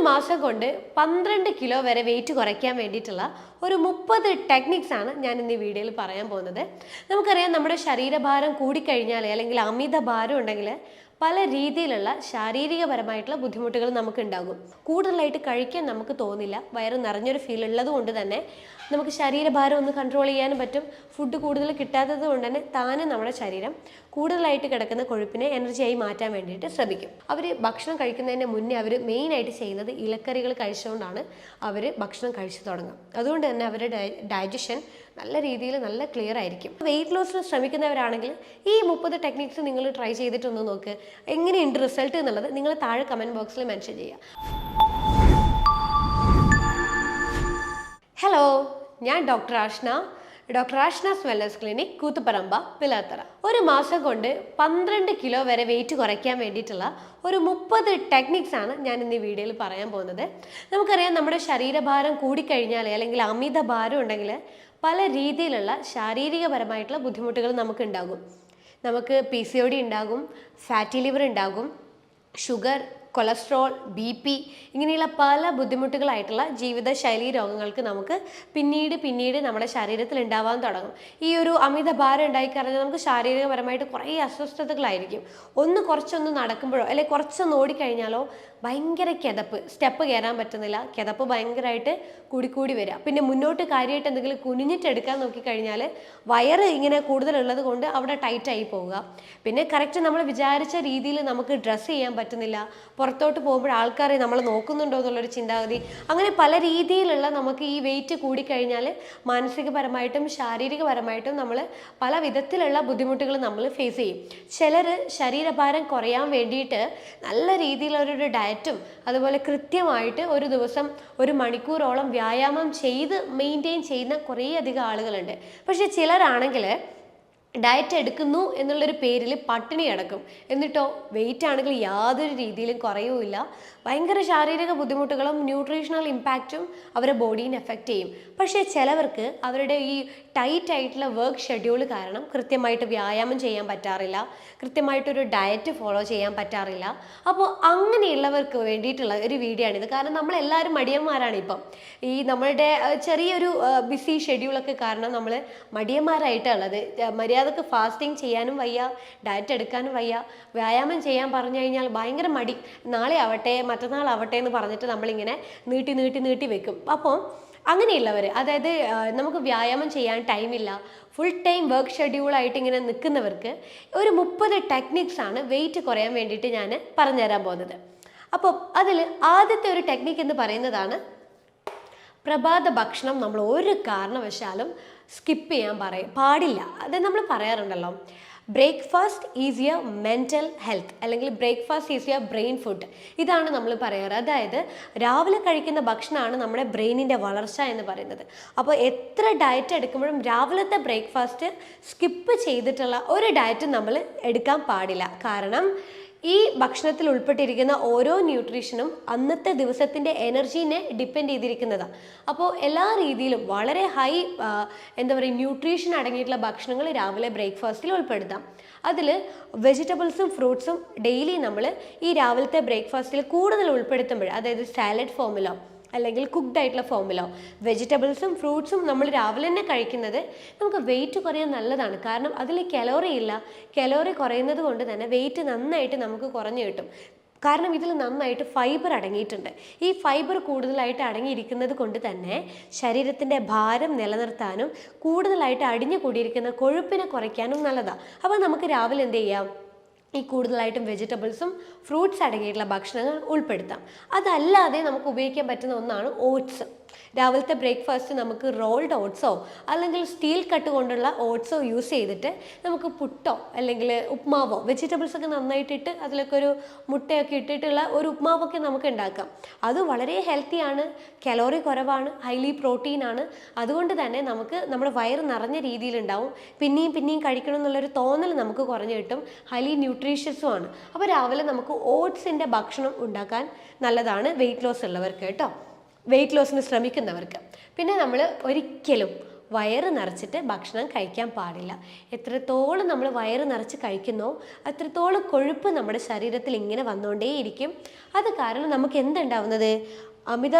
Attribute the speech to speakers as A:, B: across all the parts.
A: മാസം കൊണ്ട് 12 കിലോ വരെ വെയിറ്റ് കുറയ്ക്കാൻ വേണ്ടിയിട്ടുള്ള ഒരു 30 ടെക്നിക്സ് ആണ് ഞാൻ ഇന്ന് ഈ വീഡിയോയിൽ പറയാൻ പോകുന്നത്. നമുക്കറിയാം, നമ്മുടെ ശരീരഭാരം കൂടിക്കഴിഞ്ഞാൽ അല്ലെങ്കിൽ അമിത ഭാരം ഉണ്ടെങ്കിൽ പല രീതിയിലുള്ള ശാരീരികപരമായിട്ടുള്ള ബുദ്ധിമുട്ടുകൾ നമുക്ക് ഉണ്ടാകും. കൂടുതലായിട്ട് കഴിക്കാൻ നമുക്ക് തോന്നില്ല, വയറ് നിറഞ്ഞൊരു ഫീൽ ഉള്ളത് കൊണ്ട് തന്നെ നമുക്ക് ശരീരഭാരം ഒന്ന് കൺട്രോൾ ചെയ്യാനും പറ്റും. ഫുഡ് കൂടുതൽ കിട്ടാത്തത് കൊണ്ട് തന്നെ താനെ നമ്മുടെ ശരീരം കൂടുതലായിട്ട് കിടക്കുന്ന കൊഴുപ്പിനെ എനർജിയായി മാറ്റാൻ വേണ്ടിയിട്ട് ശ്രമിക്കും. അവർ ഭക്ഷണം കഴിക്കുന്നതിന് മുന്നേ അവർ മെയിനായിട്ട് ചെയ്യുന്നത് ഇലക്കറികൾ കഴിച്ചുകൊണ്ടാണ് അവർ ഭക്ഷണം കഴിച്ചു തുടങ്ങുക. അതുകൊണ്ട് തന്നെ അവരുടെ ഡൈജഷൻ നല്ല രീതിയിൽ നല്ല ക്ലിയർ ആയിരിക്കും. വെയിറ്റ് ലോസിന് ശ്രമിക്കുന്നവരാണെങ്കിൽ ഈ 30 ടെക്നിക്സ് നിങ്ങൾ ട്രൈ ചെയ്തിട്ടൊന്ന് നോക്ക്. എങ്ങനെയുണ്ട് റിസൾട്ട് എന്നുള്ളത് നിങ്ങൾ താഴെ കമൻറ്റ് ബോക്സിൽ മെൻഷൻ ചെയ്യുക. ഹലോ, ഞാൻ doctor Ashna's wellness clinic, Koothuparamba, Pilathara. ഒരു മാസം കൊണ്ട് 12 കിലോ വരെ വെയിറ്റ് കുറയ്ക്കാൻ വേണ്ടിയിട്ടുള്ള ഒരു 30 ടെക്നിക്സ് ആണ് ഞാൻ ഇന്ന് ഈ വീഡിയോയിൽ പറയാൻ പോകുന്നത്. നമുക്കറിയാം, നമ്മുടെ ശരീരഭാരം കൂടിക്കഴിഞ്ഞാൽ അല്ലെങ്കിൽ അമിത ഭാരം ഉണ്ടെങ്കിൽ പല രീതിയിലുള്ള ശാരീരികപരമായിട്ടുള്ള ബുദ്ധിമുട്ടുകൾ നമുക്ക് ഉണ്ടാകും. നമുക്ക് PCOD ഉണ്ടാകും, ഫാറ്റി ലിവർ ഉണ്ടാകും, ഷുഗർ, കൊളസ്ട്രോൾ, BP ഇങ്ങനെയുള്ള പല ബുദ്ധിമുട്ടുകളായിട്ടുള്ള ജീവിതശൈലി രോഗങ്ങൾക്ക് നമുക്ക് പിന്നീട് നമ്മുടെ ശരീരത്തിൽ ഉണ്ടാവാൻ തുടങ്ങും. ഈ ഒരു അമിത ഭാരം ഉണ്ടായിക്കഴിഞ്ഞാൽ നമുക്ക് ശാരീരികപരമായിട്ട് കുറേ അസ്വസ്ഥതകളായിരിക്കും. കുറച്ചൊന്ന് നടക്കുമ്പോഴോ അല്ലെങ്കിൽ കുറച്ചൊന്ന് ഓടിക്കഴിഞ്ഞാലോ ഭയങ്കര കിതപ്പ്, സ്റ്റെപ്പ് കയറാൻ പറ്റുന്നില്ല, കിതപ്പ് ഭയങ്കരമായിട്ട് കൂടിക്കൂടി വരിക. പിന്നെ മുന്നോട്ട് കാര്യമായിട്ട് എന്തെങ്കിലും കുനിഞ്ഞിട്ടെടുക്കാൻ നോക്കിക്കഴിഞ്ഞാൽ വയറ് ഇങ്ങനെ കൂടുതലുള്ളത് കൊണ്ട് അവിടെ ടൈറ്റായി പോവുക. പിന്നെ കറക്റ്റ് നമ്മൾ വിചാരിച്ച രീതിയിൽ നമുക്ക് ഡ്രസ്സ് ചെയ്യാൻ പറ്റുന്നില്ല, പുറത്തോട്ട് പോകുമ്പോൾ ആൾക്കാരെ നമ്മൾ നോക്കുന്നുണ്ടോ എന്നുള്ളൊരു ചിന്താഗതി, അങ്ങനെ പല രീതിയിലുള്ള നമുക്ക് ഈ വെയിറ്റ് കൂടിക്കഴിഞ്ഞാൽ മാനസികപരമായിട്ടും ശാരീരികപരമായിട്ടും നമ്മൾ പല വിധത്തിലുള്ള ബുദ്ധിമുട്ടുകൾ നമ്മൾ ഫേസ് ചെയ്യും. ചിലർ ശരീരഭാരം കുറയാൻ വേണ്ടിയിട്ട് നല്ല രീതിയിലൊരു ഡയറ്റും അതുപോലെ കൃത്യമായിട്ട് ഒരു ദിവസം 1 മണിക്കൂറോളം വ്യായാമം ചെയ്ത് മെയിൻറ്റെയിൻ ചെയ്യുന്ന കുറേ അധികം ആളുകളുണ്ട്. പക്ഷെ ചിലരാണെങ്കിൽ ഡയറ്റ് എടുക്കുന്നു എന്നുള്ളൊരു പേരിൽ പട്ടിണി കിടക്കും. എന്നിട്ടോ വെയിറ്റ് ആണെങ്കിൽ യാതൊരു രീതിയിലും കുറയുമില്ല. ഭയങ്കര ശാരീരിക ബുദ്ധിമുട്ടുകളും ന്യൂട്രീഷണൽ ഇമ്പാക്റ്റും അവരുടെ ബോഡീനെ എഫക്റ്റ് ചെയ്യും. പക്ഷേ ചിലവർക്ക് അവരുടെ ഈ ടൈറ്റ് ആയിട്ടുള്ള വർക്ക് ഷെഡ്യൂൾ കാരണം കൃത്യമായിട്ട് വ്യായാമം ചെയ്യാൻ പറ്റാറില്ല, കൃത്യമായിട്ടൊരു ഡയറ്റ് ഫോളോ ചെയ്യാൻ പറ്റാറില്ല. അപ്പോൾ അങ്ങനെയുള്ളവർക്ക് വേണ്ടിയിട്ടുള്ള ഒരു വീഡിയോ ആണിത്. കാരണം നമ്മളെല്ലാവരും മടിയന്മാരാണ്. ഇപ്പം ഈ നമ്മളുടെ ചെറിയൊരു ബിസി ഷെഡ്യൂളൊക്കെ കാരണം നമ്മൾ മടിയന്മാരായിട്ടുള്ളത്. മര്യാദക്ക് ഫാസ്റ്റിംഗ് ചെയ്യാനും വയ്യ, ഡയറ്റ് എടുക്കാനും വയ്യ, വ്യായാമം ചെയ്യാൻ പറഞ്ഞു കഴിഞ്ഞാൽ ഭയങ്കര മടി. നാളെ ആവട്ടെ, മറ്റന്നാളാവട്ടെ എന്ന് പറഞ്ഞിട്ട് നമ്മളിങ്ങനെ നീട്ടി വെക്കും. അപ്പോൾ അങ്ങനെയുള്ളവർ, അതായത് നമുക്ക് വ്യായാമം ചെയ്യാൻ ടൈമില്ല, ഫുൾ ടൈം വർക്ക് ഷെഡ്യൂളായിട്ട് ഇങ്ങനെ നിൽക്കുന്നവർക്ക് ഒരു 30 ടെക്നിക്സ് ആണ് വെയിറ്റ് കുറയാൻ വേണ്ടിയിട്ട് ഞാൻ പറഞ്ഞുതരാൻ പോകുന്നത്. അപ്പോൾ അതിൽ ആദ്യത്തെ ഒരു ടെക്നിക്ക് എന്ന് പറയുന്നതാണ് പ്രഭാത ഭക്ഷണം നമ്മൾ ഒരു കാരണവശാലും സ്കിപ്പ് ചെയ്യാൻ പാടില്ല. അത് നമ്മൾ പറയാറുണ്ടല്ലോ, breakfast is your mental health, അല്ലെങ്കിൽ breakfast is your brain food. ഇതാണ് നമ്മൾ പറയാറ്. അതായത് രാവിലെ കഴിക്കുന്ന ഭക്ഷണമാണ് നമ്മുടെ ബ്രെയിനിൻ്റെ വളർച്ച എന്ന് പറയുന്നത്. അപ്പോൾ എത്ര ഡയറ്റ് എടുക്കുമ്പോഴും രാവിലത്തെ ബ്രേക്ക്ഫാസ്റ്റ് സ്കിപ്പ് ചെയ്തിട്ടുള്ള ഒരു ഡയറ്റും നമ്മൾ എടുക്കാൻ പാടില്ല. കാരണം ഈ ഭക്ഷണത്തിൽ ഉൾപ്പെട്ടിരിക്കുന്ന ഓരോ ന്യൂട്രീഷനും അന്നത്തെ ദിവസത്തിൻ്റെ എനർജീനെ ഡിപ്പെൻഡ് ചെയ്തിരിക്കുന്നതാണ്. അപ്പോൾ എല്ലാ രീതിയിലും വളരെ ഹൈ ന്യൂട്രീഷൻ അടങ്ങിയിട്ടുള്ള ഭക്ഷണങ്ങൾ രാവിലെ ബ്രേക്ക്ഫാസ്റ്റിൽ ഉൾപ്പെടുത്താം. അതിൽ വെജിറ്റബിൾസും ഫ്രൂട്ട്സും ഡെയിലി നമ്മൾ ഈ രാവിലത്തെ ബ്രേക്ക്ഫാസ്റ്റിൽ കൂടുതൽ ഉൾപ്പെടുത്തുമ്പോൾ, അതായത് സാലഡ് ഫോമിലോ അല്ലെങ്കിൽ കുക്ക്ഡ് ആയിട്ടുള്ള ഫോമിലോ വെജിറ്റബിൾസും ഫ്രൂട്ട്സും നമ്മൾ രാവിലെ തന്നെ കഴിക്കുന്നത് നമുക്ക് വെയിറ്റ് കുറയാൻ നല്ലതാണ്. കാരണം അതിൽ കലോറി ഇല്ല. കലോറി കുറയുന്നത് കൊണ്ട് തന്നെ വെയിറ്റ് നന്നായിട്ട് നമുക്ക് കുറഞ്ഞു കിട്ടും. കാരണം ഇതിൽ നന്നായിട്ട് ഫൈബർ അടങ്ങിയിട്ടുണ്ട്. ഈ ഫൈബർ കൂടുതലായിട്ട് അടങ്ങിയിരിക്കുന്നത് കൊണ്ട് തന്നെ ശരീരത്തിൻ്റെ ഭാരം നിലനിർത്താനും കൂടുതലായിട്ട് അടിഞ്ഞു കൂടിയിരിക്കുന്ന കൊഴുപ്പിനെ കുറയ്ക്കാനും നല്ലതാണ്. അപ്പോൾ നമുക്ക് രാവിലെ എന്ത് ചെയ്യാം, ഈ കൂടുതലായിട്ടും വെജിറ്റബിൾസും ഫ്രൂട്ട്സ് അടങ്ങിയിട്ടുള്ള ഭക്ഷണങ്ങൾ ഉൾപ്പെടുത്താം. അതല്ലാതെ നമുക്ക് ഉപയോഗിക്കാൻ പറ്റുന്ന ഒന്നാണ് ഓട്സ്. രാവിലത്തെ ബ്രേക്ക്ഫാസ്റ്റ് നമുക്ക് റോൾഡ് ഓട്സോ അല്ലെങ്കിൽ സ്റ്റീൽ കട്ട് കൊണ്ടുള്ള ഓട്സോ യൂസ് ചെയ്തിട്ട് നമുക്ക് പുട്ടോ അല്ലെങ്കിൽ ഉപ്മാവോ, വെജിറ്റബിൾസ് ഒക്കെ നന്നായിട്ടിട്ട് അതിലൊക്കെ ഒരു മുട്ടയൊക്കെ ഇട്ടിട്ടുള്ള ഒരു ഉപ്മാവൊക്കെ നമുക്ക് ഉണ്ടാക്കാം. അത് വളരെ ഹെൽത്തിയാണ്, കലോറി കുറവാണ്, ഹൈലി പ്രോട്ടീനാണ്. അതുകൊണ്ട് തന്നെ നമുക്ക് നമ്മുടെ വയറ് നിറഞ്ഞ രീതിയിലുണ്ടാവും. പിന്നെയും കഴിക്കണം എന്നുള്ളൊരു തോന്നൽ നമുക്ക് കുറഞ്ഞു കിട്ടും. ഹൈലി ന്യൂട്രീഷ്യസും ആണ്. അപ്പോൾ രാവിലെ നമുക്ക് ഓട്സിൻ്റെ ഭക്ഷണം ഉണ്ടാക്കാൻ നല്ലതാണ് വെയിറ്റ് ലോസ് ഉള്ളവർക്ക് കേട്ടോ, വെയിറ്റ് ലോസിന് ശ്രമിക്കുന്നവർക്ക്. പിന്നെ നമ്മൾ ഒരിക്കലും വയറ് നിറച്ചിട്ട് ഭക്ഷണം കഴിക്കാൻ പാടില്ല. എത്രത്തോളം നമ്മൾ വയറ് നിറച്ച് കഴിക്കുന്നോ അത്രത്തോളം കൊഴുപ്പ് നമ്മുടെ ശരീരത്തിൽ ഇങ്ങനെ വന്നുകൊണ്ടേയിരിക്കും. അത് കാരണം നമുക്ക് എന്തുണ്ടാവുന്നത്, അമിത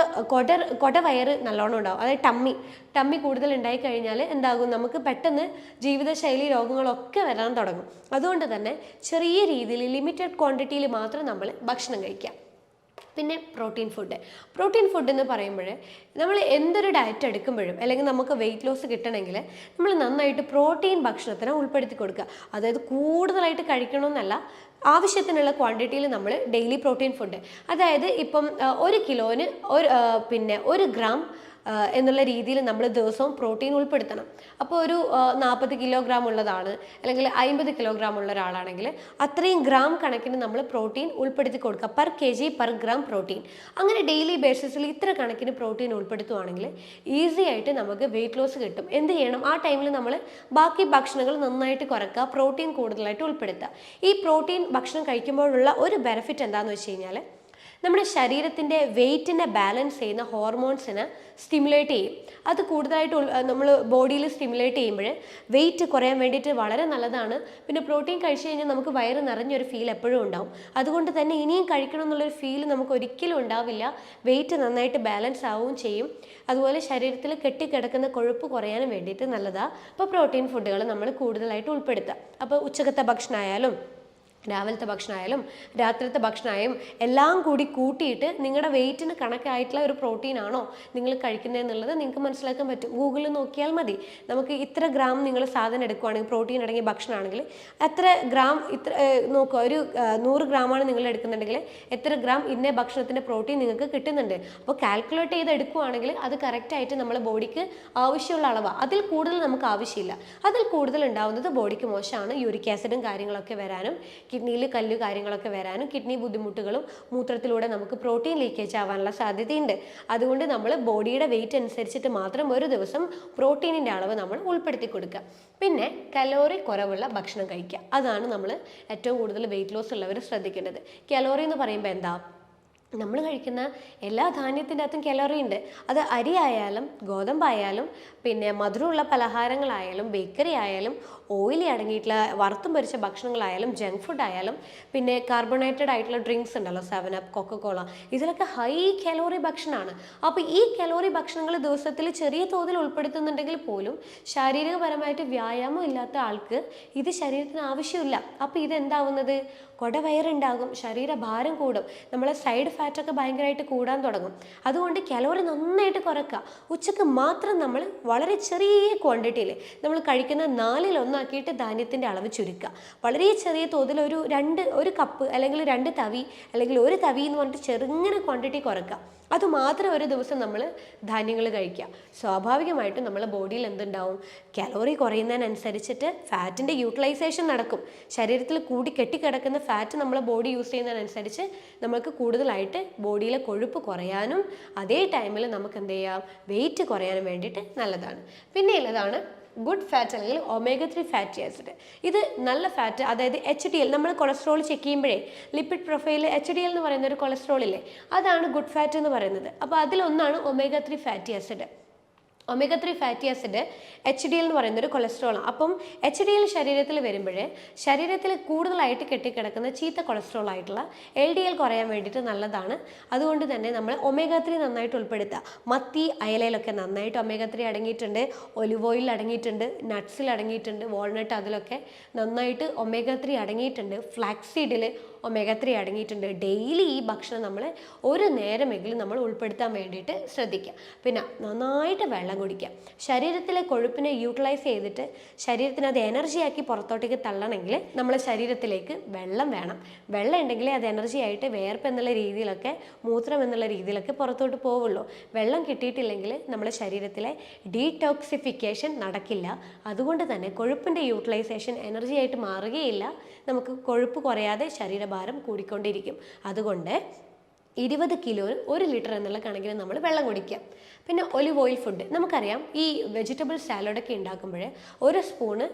A: കൊട വയറ് നല്ലോണം ഉണ്ടാവും. അതായത് ടമ്മി കൂടുതൽ ഉണ്ടായി കഴിഞ്ഞാൽ എന്താകും, നമുക്ക് പെട്ടെന്ന് ജീവിതശൈലി രോഗങ്ങളൊക്കെ വരാൻ തുടങ്ങും. അതുകൊണ്ട് തന്നെ ചെറിയ രീതിയിൽ ലിമിറ്റഡ് ക്വാണ്ടിറ്റിയിൽ മാത്രം നമ്മൾ ഭക്ഷണം കഴിക്കാം. പിന്നെ പ്രോട്ടീൻ ഫുഡ് എന്ന് പറയുമ്പോൾ നമ്മൾ എന്തൊരു ഡയറ്റ് എടുക്കുമ്പോഴും അല്ലെങ്കിൽ നമുക്ക് വെയിറ്റ് ലോസ് കിട്ടണമെങ്കിൽ നമ്മൾ നന്നായിട്ട് പ്രോട്ടീൻ ഭക്ഷണത്തിന് ഉൾപ്പെടുത്തി കൊടുക്കുക. അതായത് കൂടുതലായിട്ട് കഴിക്കണമെന്നല്ല, ആവശ്യത്തിനുള്ള ക്വാണ്ടിറ്റിയിൽ നമ്മൾ ഡെയിലി പ്രോട്ടീൻ ഫുഡ്, അതായത് ഇപ്പം 1 കിലോന് 1 ഗ്രാം എന്നുള്ള രീതിയിൽ നമ്മൾ ദിവസവും പ്രോട്ടീൻ ഉൾപ്പെടുത്തണം. അപ്പോൾ ഒരു 40 കിലോഗ്രാം ഉള്ളതാണ് അല്ലെങ്കിൽ 50 കിലോഗ്രാം ഉള്ള ഒരാളാണെങ്കിൽ അത്രയും ഗ്രാം കണക്കിന് നമ്മൾ പ്രോട്ടീൻ ഉൾപ്പെടുത്തി കൊടുക്കുക, per kg per gram protein. അങ്ങനെ ഡെയിലി ബേസിസിൽ ഇത്ര കണക്കിന് പ്രോട്ടീൻ ഉൾപ്പെടുത്തുവാണെങ്കിൽ ഈസി ആയിട്ട് നമുക്ക് വെയിറ്റ് ലോസ് കിട്ടും. എന്ത് ചെയ്യണം, ആ ടൈമിൽ നമ്മൾ ബാക്കി ഭക്ഷണങ്ങൾ നന്നായിട്ട് കുറയ്ക്കുക, പ്രോട്ടീൻ കൂടുതലായിട്ട് ഉൾപ്പെടുത്തുക. ഈ പ്രോട്ടീൻ ഭക്ഷണം കഴിക്കുമ്പോഴുള്ള ഒരു ബെനിഫിറ്റ് എന്താണെന്ന് വെച്ച് കഴിഞ്ഞാൽ നമ്മുടെ ശരീരത്തിൻ്റെ വെയിറ്റിനെ ബാലൻസ് ചെയ്യുന്ന ഹോർമോൺസിനെ സ്റ്റിമുലേറ്റ് ചെയ്യും. അത് കൂടുതലായിട്ട് നമ്മൾ ബോഡിയിൽ സ്റ്റിമുലേറ്റ് ചെയ്യുമ്പോൾ വെയിറ്റ് കുറയാൻ വേണ്ടിയിട്ട് വളരെ നല്ലതാണ്. പിന്നെ പ്രോട്ടീൻ കഴിച്ചു കഴിഞ്ഞാൽ നമുക്ക് വയറ് നിറഞ്ഞൊരു ഫീൽ എപ്പോഴും ഉണ്ടാവും. അതുകൊണ്ട് തന്നെ ഇനിയും കഴിക്കണം എന്നുള്ളൊരു ഫീൽ നമുക്ക് ഒരിക്കലും ഉണ്ടാവില്ല. വെയിറ്റ് നന്നായിട്ട് ബാലൻസ് ആവുകയും ചെയ്യും. അതുപോലെ ശരീരത്തിൽ കെട്ടിക്കിടക്കുന്ന കൊഴുപ്പ് കുറയാനും വേണ്ടിയിട്ട് നല്ലതാണ്. അപ്പോൾ പ്രോട്ടീൻ ഫുഡുകൾ നമ്മൾ കൂടുതലായിട്ട് ഉൾപ്പെടുത്തുക. അപ്പോൾ ഉച്ചക്കത്തെ ഭക്ഷണമായാലും രാവിലത്തെ ഭക്ഷണമായാലും രാത്രിത്തെ ഭക്ഷണമായും എല്ലാം കൂടി കൂട്ടിയിട്ട് നിങ്ങളുടെ വെയിറ്റിന് കണക്കായിട്ടുള്ള ഒരു പ്രോട്ടീൻ ആണോ നിങ്ങൾ കഴിക്കുന്നതെന്നുള്ളത് നിങ്ങൾക്ക് മനസ്സിലാക്കാൻ പറ്റും. ഗൂഗിളിൽ നോക്കിയാൽ മതി. നമുക്ക് ഇത്ര ഗ്രാം നിങ്ങൾ സാധനം എടുക്കുകയാണെങ്കിൽ, പ്രോട്ടീൻ അടങ്ങിയ ഭക്ഷണമാണെങ്കിൽ എത്ര ഗ്രാം നോക്കുക, ഒരു 100 ഗ്രാമാണ് നിങ്ങൾ എടുക്കുന്നുണ്ടെങ്കിൽ എത്ര ഗ്രാം ഇന്ന ഭക്ഷണത്തിൻ്റെ പ്രോട്ടീൻ നിങ്ങൾക്ക് കിട്ടുന്നുണ്ട്. അപ്പോൾ കാൽക്കുലേറ്റ് ചെയ്ത് എടുക്കുകയാണെങ്കിൽ അത് കറക്റ്റായിട്ട് നമ്മളെ ബോഡിക്ക് ആവശ്യമുള്ള അളവാണ്. അതിൽ കൂടുതൽ നമുക്ക് ആവശ്യമില്ല. അതിൽ കൂടുതൽ ഉണ്ടാവുന്നത് ബോഡിക്ക് മോശമാണ്. യൂറിക് ആസിഡും കാര്യങ്ങളൊക്കെ വരാനും കിഡ്നിയിൽ കല്ല് കാര്യങ്ങളൊക്കെ വരാനും കിഡ്നി ബുദ്ധിമുട്ടുകളും മൂത്രത്തിലൂടെ നമുക്ക് പ്രോട്ടീൻ ലീക്കേജ് ആവാനുള്ള സാധ്യതയുണ്ട്. അതുകൊണ്ട് നമ്മൾ ബോഡിയുടെ വെയിറ്റ് അനുസരിച്ചിട്ട് മാത്രം ഒരു ദിവസം പ്രോട്ടീനിൻ്റെ അളവ് നമ്മൾ ഉൾപ്പെടുത്തി കൊടുക്കുക. പിന്നെ കലോറി കുറവുള്ള ഭക്ഷണം കഴിക്കുക. അതാണ് നമ്മൾ ഏറ്റവും കൂടുതൽ വെയിറ്റ് ലോസ് ഉള്ളവർ ശ്രദ്ധിക്കേണ്ടത്. കലോറി എന്ന് പറയുമ്പോൾ എന്താ, നമ്മൾ കഴിക്കുന്ന എല്ലാ ധാന്യത്തിൻ്റെ അകത്തും കലോറി ഉണ്ട്. അത് അരി ആയാലും ഗോതമ്പായാലും പിന്നെ മധുരമുള്ള പലഹാരങ്ങളായാലും ബേക്കറി ആയാലും ഓയിലി അടങ്ങിയിട്ടുള്ള വറുത്തും പൊരിച്ച ഭക്ഷണങ്ങളായാലും ജങ്ക് ഫുഡ് ആയാലും പിന്നെ കാർബണേറ്റഡ് ആയിട്ടുള്ള ഡ്രിങ്ക്സ് ഉണ്ടല്ലോ, 7up, കൊക്കക്കോള, ഇതിലൊക്കെ ഹൈ കലോറി ഭക്ഷണമാണ്. അപ്പോൾ ഈ കലോറി ഭക്ഷണങ്ങൾ ദിവസത്തിൽ ചെറിയ തോതിൽ ഉൾപ്പെടുത്തുന്നുണ്ടെങ്കിൽ പോലും ശാരീരികപരമായിട്ട് വ്യായാമം ഇല്ലാത്ത ആൾക്ക് ഇത് ശരീരത്തിന് ആവശ്യമില്ല. അപ്പോൾ ഇതെന്താവുന്നത്, കൊടവയറുണ്ടാകും, ശരീരഭാരം കൂടും, നമ്മളെ സൈഡ് ഫാറ്റൊക്കെ ഭയങ്കരമായിട്ട് കൂടാൻ തുടങ്ങും. അതുകൊണ്ട് കലോറി നന്നായിട്ട് കുറയ്ക്കുക. ഉച്ചക്ക് മാത്രം നമ്മൾ വളരെ ചെറിയ ക്വാണ്ടിറ്റിയിൽ നമ്മൾ കഴിക്കുന്ന 4-1 ധാന്യത്തിൻ്റെ അളവ് ചുരുക്കുക. വളരെ ചെറിയ തോതിൽ ഒരു കപ്പ് അല്ലെങ്കിൽ 2 തവി അല്ലെങ്കിൽ 1 തവി എന്ന് പറഞ്ഞിട്ട് ചെറുങ്ങനെ ക്വാണ്ടിറ്റി കുറയ്ക്കുക. അതുമാത്രം ഒരു ദിവസം നമ്മൾ ധാന്യങ്ങൾ കഴിക്കുക. സ്വാഭാവികമായിട്ടും നമ്മളെ ബോഡിയിൽ എന്തുണ്ടാവും, കലോറി കുറയുന്നതിനനുസരിച്ചിട്ട് ഫാറ്റിൻ്റെ യൂട്ടിലൈസേഷൻ നടക്കും. ശരീരത്തിൽ കൂടി കെട്ടിക്കിടക്കുന്ന ഫാറ്റ് നമ്മളെ ബോഡി യൂസ് ചെയ്യുന്നതിനനുസരിച്ച് നമുക്ക് കൂടുതലായിട്ട് ബോഡിയിലെ കൊഴുപ്പ് കുറയാനും അതേ ടൈമിൽ നമുക്ക് എന്ത് ചെയ്യാം, വെയിറ്റ് കുറയാനും വേണ്ടിയിട്ട് നല്ലതാണ്. പിന്നെ ഉള്ളതാണ് ഗുഡ് ഫാറ്റ് അല്ലെങ്കിൽ omega-3 ഫാറ്റി ആസിഡ്. ഇത് നല്ല ഫാറ്റ്, അതായത് HDL, നമ്മൾ കൊളസ്ട്രോൾ ചെക്ക് ചെയ്യുമ്പോഴേ ലിപ്പിഡ് പ്രൊഫൈൽ HDL എന്ന് പറയുന്ന ഒരു കൊളസ്ട്രോൾ ഇല്ലേ, അതാണ് ഗുഡ് ഫാറ്റ് എന്ന് പറയുന്നത്. അപ്പോൾ അതിലൊന്നാണ് omega-3 fatty acid. omega-3 fatty acid HDL എന്ന് പറയുന്നൊരു കൊളസ്ട്രോളാണ്. അപ്പം HDL ശരീരത്തിൽ വരുമ്പോഴേ ശരീരത്തിൽ കൂടുതലായിട്ട് കെട്ടിക്കിടക്കുന്ന ചീത്ത കൊളസ്ട്രോൾ ആയിട്ടുള്ള LDL കുറയാൻ വേണ്ടിയിട്ട് നല്ലതാണ്. അതുകൊണ്ട് തന്നെ നമ്മൾ omega-3 നന്നായിട്ട് ഉൾപ്പെടുത്തുക. മത്തി അയലയിലൊക്കെ നന്നായിട്ട് omega-3 അടങ്ങിയിട്ടുണ്ട്, ഒലിവ് ഓയിലിൽ അടങ്ങിയിട്ടുണ്ട്, നട്ട്സിൽ അടങ്ങിയിട്ടുണ്ട്, വാൾനട്ട് അതിലൊക്കെ നന്നായിട്ട് omega-3 അടങ്ങിയിട്ടുണ്ട്, ഫ്ലാക്സീഡിൽ omega-3 അടങ്ങിയിട്ടുണ്ട്. ഡെയിലി ഈ ഭക്ഷണം നമ്മൾ ഒരു നേരമെങ്കിലും നമ്മൾ ഉൾപ്പെടുത്താൻ വേണ്ടിയിട്ട് ശ്രദ്ധിക്കുക. പിന്നെ നന്നായിട്ട് വെള്ളം കുടിക്കുക. ശരീരത്തിലെ കൊഴുപ്പിനെ യൂട്ടിലൈസ് ചെയ്തിട്ട് ശരീരത്തിന് അത് എനർജിയാക്കി പുറത്തോട്ടേക്ക് തള്ളണമെങ്കിൽ നമ്മളെ ശരീരത്തിലേക്ക് വെള്ളം വേണം. വെള്ളം ഉണ്ടെങ്കിലേ അത് എനർജി ആയിട്ട് വേർപ്പ് എന്നുള്ള രീതിയിലൊക്കെ മൂത്രം എന്നുള്ള രീതിയിലൊക്കെ പുറത്തോട്ട് പോവുള്ളൂ. വെള്ളം കിട്ടിയിട്ടില്ലെങ്കിൽ നമ്മുടെ ശരീരത്തിലെ ഡീടോക്സിഫിക്കേഷൻ നടക്കില്ല. അതുകൊണ്ട് തന്നെ കൊഴുപ്പിൻ്റെ യൂട്ടിലൈസേഷൻ എനർജി ആയിട്ട് മാറുകയില്ല. നമുക്ക് കൊഴുപ്പ് കുറയാതെ ശരീരഭാരം കൂടിക്കൊണ്ടിരിക്കും. അതുകൊണ്ട് 20 കിലോന് 1 ലിറ്റർ എന്നുള്ള കണക്കിന് നമ്മൾ വെള്ളം കുടിക്കുക. പിന്നെ ഒലിവ് ഓയിൽ ഫുഡ് നമുക്കറിയാം, ഈ വെജിറ്റബിൾ സാലഡൊക്കെ ഉണ്ടാക്കുമ്പോൾ ഒരു സ്പൂണ്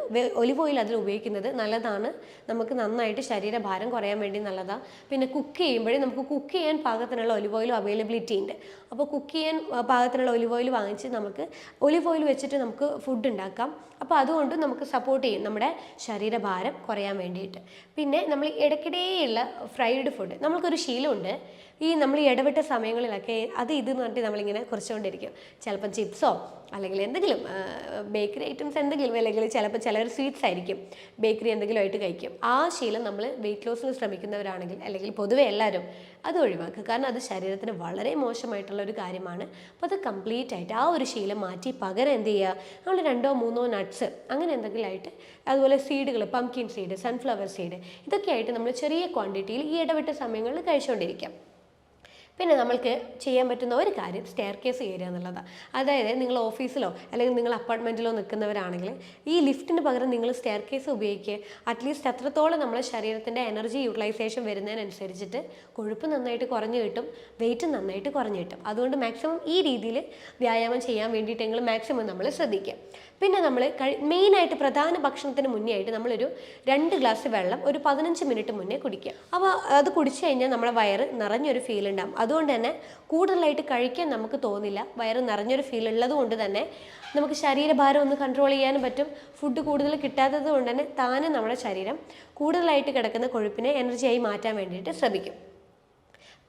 A: ഒലിവ് ഓയിൽ അതിൽ ഉപയോഗിക്കുന്നത് നല്ലതാണ്, നമുക്ക് നന്നായിട്ട് ശരീരഭാരം കുറയാൻ വേണ്ടി നല്ലതാണ്. പിന്നെ കുക്ക് ചെയ്യുമ്പോഴേ നമുക്ക് കുക്ക് ചെയ്യാൻ പാകത്തിനുള്ള ഒലിവ് ഓയിലും അവൈലബിലിറ്റി ഉണ്ട്. അപ്പോൾ കുക്ക് ചെയ്യാൻ പാകത്തിനുള്ള ഒലിവ് ഓയിൽ വാങ്ങിച്ച് നമുക്ക് ഒലിവ് ഓയിൽ വെച്ചിട്ട് നമുക്ക് ഫുഡ് ഉണ്ടാക്കാം. അപ്പോൾ അതുകൊണ്ട് നമുക്ക് സപ്പോർട്ട് ചെയ്യും നമ്മുടെ ശരീരഭാരം കുറയാൻ വേണ്ടിയിട്ട്. പിന്നെ നമ്മൾ ഇടയ്ക്കിടെയുള്ള ഫ്രൈഡ് ഫുഡ് നമ്മൾക്കൊരു ശീലമുണ്ട്, ഈ നമ്മൾ ഈ ഇടവിട്ട സമയങ്ങളിലൊക്കെ അത് ഇതെന്ന് പറഞ്ഞിട്ട് നമ്മളിങ്ങനെ കുറച്ചുകൊണ്ടിരിക്കും. ചിലപ്പം ചിപ്സോ അല്ലെങ്കിൽ എന്തെങ്കിലും ബേക്കറി ഐറ്റംസ് എന്തെങ്കിലും, അല്ലെങ്കിൽ ചിലപ്പോൾ ചിലർ സ്വീറ്റ്സ് ആയിരിക്കും, ബേക്കറി എന്തെങ്കിലും ആയിട്ട് കഴിക്കും. ആ ശീലം നമ്മൾ വെയിറ്റ് ലോസിന് ശ്രമിക്കുന്നവരാണെങ്കിൽ അല്ലെങ്കിൽ പൊതുവെ എല്ലാവരും അത് ഒഴിവാക്കുക. കാരണം അത് ശരീരത്തിന് വളരെ മോശമായിട്ടുള്ള ഒരു കാര്യമാണ്. അപ്പോൾ അത് കംപ്ലീറ്റ് ആയിട്ട് ആ ഒരു ശീലം മാറ്റി പകരം എന്ത് ചെയ്യുക, നമ്മൾ 2-3 നട്ട്സ് അങ്ങനെ എന്തെങ്കിലും ആയിട്ട്, അതുപോലെ സീഡുകൾ, പംകിൻ സീഡ്, സൺഫ്ലവർ സീഡ്, ഇതൊക്കെ ആയിട്ട് നമ്മൾ ചെറിയ ക്വാണ്ടിറ്റിയിൽ ഈ ഇടവിട്ട സമയങ്ങളിൽ കഴിച്ചുകൊണ്ടിരിക്കാം. പിന്നെ നമ്മൾക്ക് ചെയ്യാൻ പറ്റുന്ന ഒരു കാര്യം സ്റ്റെയർ കേസ് കയറുക എന്നുള്ളതാണ്. അതായത് നിങ്ങൾ ഓഫീസിലോ അല്ലെങ്കിൽ നിങ്ങൾ അപ്പാർട്ട്മെൻറ്റിലോ നിൽക്കുന്നവരാണെങ്കിൽ ഈ ലിഫ്റ്റിന് പകരം നിങ്ങൾ സ്റ്റെയർ കേസ് ഉപയോഗിക്കുക. അറ്റ്ലീസ്റ്റ് അത്രത്തോളം നമ്മുടെ ശരീരത്തിൻ്റെ എനർജി യൂട്ടിലൈസേഷൻ വരുന്നതിനനുസരിച്ചിട്ട് കൊഴുപ്പ് നന്നായിട്ട് കുറഞ്ഞു കിട്ടും, വെയിറ്റ് നന്നായിട്ട് കുറഞ്ഞു കിട്ടും. അതുകൊണ്ട് മാക്സിമം ഈ രീതിയിൽ വ്യായാമം ചെയ്യാൻ വേണ്ടിയിട്ടെങ്കിലും മാക്സിമം നമ്മൾ ശ്രദ്ധിക്കുക. പിന്നെ നമ്മൾ മെയിനായിട്ട് പ്രധാന ഭക്ഷണത്തിന് മുന്നേ ആയിട്ട് നമ്മളൊരു 2 ഗ്ലാസ് വെള്ളം ഒരു 15 മിനിറ്റ് മുന്നേ കുടിക്കുക. അപ്പോൾ അത് കുടിച്ചു കഴിഞ്ഞാൽ നമ്മുടെ വയറ് നിറഞ്ഞൊരു ഫീൽ ഉണ്ടാകും. അതുകൊണ്ട് തന്നെ കൂടുതലായിട്ട് കഴിക്കാൻ നമുക്ക് തോന്നില്ല. വയറ് നിറഞ്ഞൊരു ഫീൽ ഉള്ളത് കൊണ്ട് തന്നെ നമുക്ക് ശരീരഭാരം ഒന്ന് കൺട്രോൾ ചെയ്യാനും പറ്റും. ഫുഡ് കൂടുതൽ കിട്ടാത്തത് കൊണ്ട് തന്നെ താനെ നമ്മുടെ ശരീരം കൂടുതലായിട്ട് കിടക്കുന്ന കൊഴുപ്പിനെ എനർജിയായി മാറ്റാൻ വേണ്ടിയിട്ട് ശ്രമിക്കും.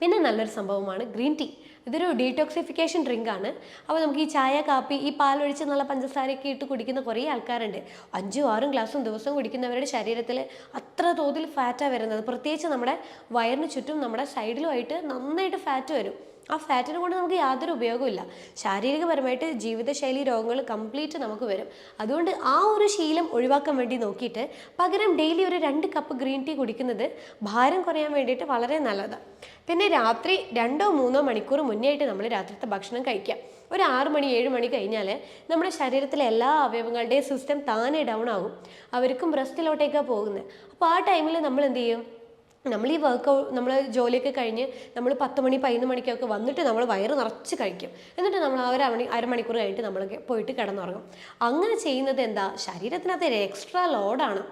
A: പിന്നെ നല്ലൊരു സംഭവമാണ് ഗ്രീൻ ടീ. ഇതൊരു ഡീടോക്സിഫിക്കേഷൻ ഡ്രിങ്ക് ആണ്. അപ്പോൾ നമുക്ക് ഈ ചായ, കാപ്പി, ഈ പാലൊഴിച്ച് നല്ല പഞ്ചസാരയൊക്കെ ഇട്ട് കുടിക്കുന്ന കുറേ ആൾക്കാരുണ്ട്. 5-6 ഗ്ലാസും ദിവസവും കുടിക്കുന്നവരുടെ ശരീരത്തിൽ അത്ര തോതിൽ ഫാറ്റാണ് വരുന്നത്. പ്രത്യേകിച്ച് നമ്മുടെ വയറിന് ചുറ്റും നമ്മുടെ സൈഡിലുമായിട്ട് നന്നായിട്ട് ഫാറ്റ് വരും. ആ ഫാറ്റിനെ കൊണ്ട് നമുക്ക് യാതൊരു ഉപയോഗമില്ല. ശാരീരികപരമായിട്ട് ജീവിതശൈലി രോഗങ്ങൾ കംപ്ലീറ്റ് നമുക്ക് വരും. അതുകൊണ്ട് ആ ഒരു ശീലം ഒഴിവാക്കാൻ വേണ്ടി നോക്കിയിട്ട് പകരം ഡെയിലി ഒരു 2 കപ്പ് ഗ്രീൻ ടീ കുടിക്കുന്നത് ഭാരം കുറയാൻ വേണ്ടിയിട്ട് വളരെ നല്ലതാണ്. പിന്നെ രാത്രി 2-3 മണിക്കൂർ മുന്നേ ആയിട്ട് നമ്മൾ രാത്രിത്തെ ഭക്ഷണം കഴിക്കാം. ഒരു 6 മണി 7 മണി കഴിഞ്ഞാൽ നമ്മുടെ ശരീരത്തിലെ എല്ലാ അവയവങ്ങളുടെയും സിസ്റ്റം താനെ ഡൗൺ ആകും. അവർക്കും ബ്രസ്റ്റിലോട്ടേക്കാണ് പോകുന്നത്. അപ്പോൾ ആ ടൈമിൽ നമ്മൾ എന്ത് ചെയ്യും, നമ്മൾ ഈ നമ്മൾ ജോലിയൊക്കെ കഴിഞ്ഞ് നമ്മൾ 10 മണി 11 മണിക്കൊക്കെ വന്നിട്ട് നമ്മൾ വയറ് നിറച്ച് കഴിക്കും. എന്നിട്ട് നമ്മൾ ആ ഒരു അരമണിക്കൂർ കഴിഞ്ഞിട്ട് നമ്മൾ പോയിട്ട് കിടന്നുറങ്ങും. അങ്ങനെ ചെയ്യുന്നത് എന്താ, ശരീരത്തിനകത്ത് ഒരു എക്സ്ട്രാ ലോഡാണ്.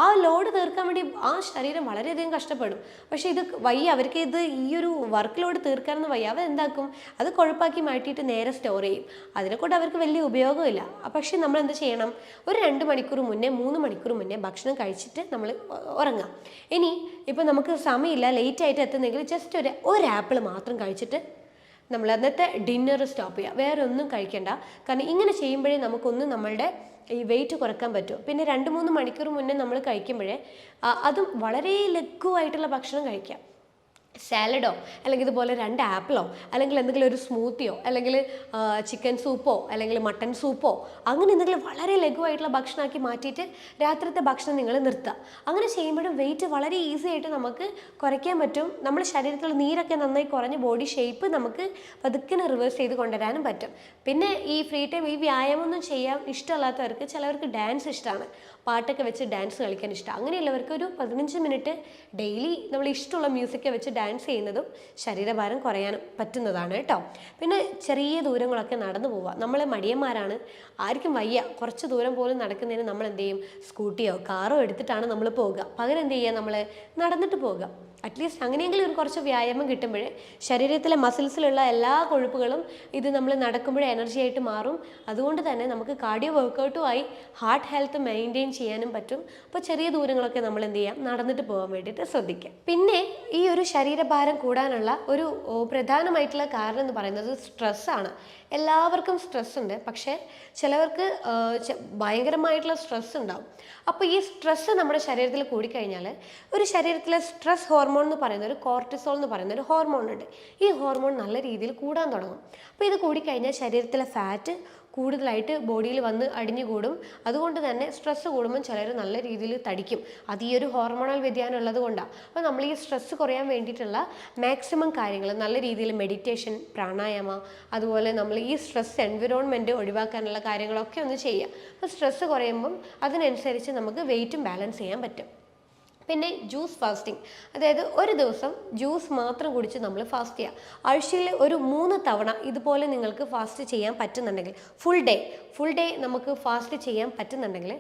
A: ആ ലോഡ് തീർക്കാൻ വേണ്ടി ആ ശരീരം വളരെയധികം കഷ്ടപ്പെടും. പക്ഷേ ഇത് വയ്യ, അവർക്ക് ഇത് ഈ ഒരു വർക്ക് ലോഡ് തീർക്കാനൊന്നും വയ്യ. അവർ എന്താക്കും, അത് കൊഴുപ്പാക്കി മാറ്റിയിട്ട് നേരെ സ്റ്റോർ ചെയ്യും. അതിനെക്കൊണ്ട് അവർക്ക് വലിയ ഉപയോഗമില്ല. പക്ഷേ നമ്മൾ എന്ത് ചെയ്യണം, ഒരു 2 മണിക്കൂർ മുന്നേ 3 മണിക്കൂർ മുന്നേ ഭക്ഷണം കഴിച്ചിട്ട് നമ്മൾ ഉറങ്ങാം. ഇനി ഇപ്പം നമുക്ക് സമയമില്ല, ലേറ്റായിട്ട് എത്തുന്നെങ്കിൽ ജസ്റ്റ് ഒരു ആപ്പിൾ മാത്രം കഴിച്ചിട്ട് നമ്മൾ അന്നത്തെ ഡിന്നർ സ്റ്റോപ്പ് ചെയ്യുക. വേറെ ഒന്നും കഴിക്കണ്ട. കാരണം ഇങ്ങനെ ചെയ്യുമ്പോഴേ നമുക്കൊന്നും നമ്മളുടെ ഈ വെയിറ്റ് കുറക്കാൻ പറ്റും. പിന്നെ 2-3 മണിക്കൂർ മുന്നേ നമ്മൾ കഴിക്കുമ്പോഴേ അതും വളരെ ലഘുവായിട്ടുള്ള ഭക്ഷണം കഴിക്കാം. സാലഡോ അല്ലെങ്കിൽ ഇതുപോലെ 2 ആപ്പിളോ അല്ലെങ്കിൽ എന്തെങ്കിലും ഒരു സ്മൂത്തിയോ അല്ലെങ്കിൽ ചിക്കൻ സൂപ്പോ അല്ലെങ്കിൽ മട്ടൻ സൂപ്പോ അങ്ങനെ എന്തെങ്കിലും വളരെ ലഘുവായിട്ടുള്ള ഭക്ഷണമാക്കി മാറ്റിയിട്ട് രാത്രിത്തെ ഭക്ഷണം നിങ്ങൾ നിർത്തുക. അങ്ങനെ ചെയ്യുമ്പോഴും വെയിറ്റ് വളരെ ഈസി ആയിട്ട് നമുക്ക് കുറയ്ക്കാൻ പറ്റും. നമ്മുടെ ശരീരത്തിലുള്ള നീരൊക്കെ നന്നായി കുറഞ്ഞ് ബോഡി ഷേപ്പ് നമുക്ക് പതുക്കെ റിവേഴ്സ് ചെയ്ത് കൊണ്ടുവരാനും പറ്റും. പിന്നെ ഈ ഫ്രീ ടൈം ഈ വ്യായാമമൊന്നും ചെയ്യാൻ ഇഷ്ടമല്ലാത്തവർക്ക് ചിലവർക്ക് ഡാൻസ് ഇഷ്ടമാണ്, പാട്ടൊക്കെ വെച്ച് ഡാൻസ് കളിക്കാൻ ഇഷ്ടം. അങ്ങനെയുള്ളവർക്ക് ഒരു 15 മിനിറ്റ് ഡെയിലി നമ്മൾ ഇഷ്ടമുള്ള മ്യൂസിക്കൊക്കെ വെച്ച് ഡാൻസ് ചെയ്യുന്നതും ശരീരഭാരം കുറയാനും പറ്റുന്നതാണ് കേട്ടോ. പിന്നെ ചെറിയ ദൂരങ്ങളൊക്കെ നടന്നു പോവുക. നമ്മൾ മടിയന്മാരാണ്, ആർക്കും വയ്യ, കുറച്ച് ദൂരം പോലും നടക്കുന്നതിന് നമ്മൾ എന്ത് ചെയ്യും, സ്കൂട്ടിയോ കാറോ എടുത്തിട്ടാണ് നമ്മൾ പോവുക. പകരം എന്ത് ചെയ്യുക, നമ്മൾ നടന്നിട്ട് പോവുക. അറ്റ്ലീസ്റ്റ് അങ്ങനെയെങ്കിലും ഒരു കുറച്ച് വ്യായാമം കിട്ടുമ്പോഴേ ശരീരത്തിലെ മസിൽസിലുള്ള എല്ലാ കൊഴുപ്പുകളും ഇത് നമ്മൾ നടക്കുമ്പോഴേ എനർജി ആയിട്ട് മാറും. അതുകൊണ്ട് തന്നെ നമുക്ക് കാർഡിയോ വർക്കൗട്ടുമായി ഹാർട്ട് ഹെൽത്ത് മെയിൻറ്റെയിൻ ചെയ്യാനും പറ്റും. അപ്പോൾ ചെറിയ ദൂരങ്ങളൊക്കെ നമ്മൾ എന്ത് ചെയ്യാം, നടന്നിട്ട് പോകാൻ വേണ്ടിയിട്ട് ശ്രദ്ധിക്കാം. പിന്നെ ഈ ഒരു ശരീരഭാരം കൂടാനുള്ള ഒരു പ്രധാനമായിട്ടുള്ള കാരണം എന്ന് പറയുന്നത് സ്ട്രെസ്സാണ്. എല്ലാവർക്കും സ്ട്രെസ് ഉണ്ട്, പക്ഷേ ചിലവർക്ക് ഭയങ്കരമായിട്ടുള്ള സ്ട്രെസ് ഉണ്ടാവും. അപ്പോൾ ഈ സ്ട്രെസ്സ് നമ്മുടെ ശരീരത്തിൽ കൂടിക്കഴിഞ്ഞാൽ ഒരു ശരീരത്തിലെ സ്ട്രെസ് ഹോർമോൺ എന്ന് പറയുന്ന ഒരു കോർട്ടിസോൾ എന്ന് പറയുന്ന ഒരു ഹോർമോൺ ഉണ്ട്. ഈ ഹോർമോൺ നല്ല രീതിയിൽ കൂടാൻ തുടങ്ങും. അപ്പോൾ ഇത് കൂടിക്കഴിഞ്ഞാൽ ശരീരത്തിലെ ഫാറ്റ് കൂടുതലായിട്ട് ബോഡിയിൽ വന്ന് അടിഞ്ഞുകൂടും. അതുകൊണ്ട് തന്നെ സ്ട്രെസ്സ് കൂടുമ്പോൾ ചിലർ നല്ല രീതിയിൽ തടിക്കും. അത് ഈ ഒരു ഹോർമോണൽ വ്യതിയാനം ഉള്ളത് കൊണ്ടാണ്. അപ്പോൾ നമ്മൾ ഈ സ്ട്രെസ്സ് കുറയാൻ വേണ്ടിയിട്ടുള്ള മാക്സിമം കാര്യങ്ങൾ നല്ല രീതിയിൽ മെഡിറ്റേഷൻ, പ്രാണായാമ, അതുപോലെ നമ്മൾ ഈ സ്ട്രെസ് എൻവിറോൺമെൻറ്റ് ഒഴിവാക്കാനുള്ള കാര്യങ്ങളൊക്കെ ഒന്ന് ചെയ്യുക. അപ്പോൾ സ്ട്രെസ്സ് കുറയുമ്പം അതിനനുസരിച്ച് നമുക്ക് വെയിറ്റും ബാലൻസ് ചെയ്യാൻ പറ്റും. പിന്നെ ജ്യൂസ് ഫാസ്റ്റിംഗ്, അതായത് ഒരു ദിവസം ജ്യൂസ് മാത്രം കുടിച്ച് നമ്മൾ ഫാസ്റ്റ് ചെയ്യുക. ആഴ്ചയിൽ ഒരു 3 തവണ ഇതുപോലെ നിങ്ങൾക്ക് ഫാസ്റ്റ് ചെയ്യാൻ പറ്റുന്നുണ്ടെങ്കിൽ, ഫുൾ ഡേ നമുക്ക് ഫാസ്റ്റ് ചെയ്യാൻ പറ്റുന്നുണ്ടെങ്കിൽ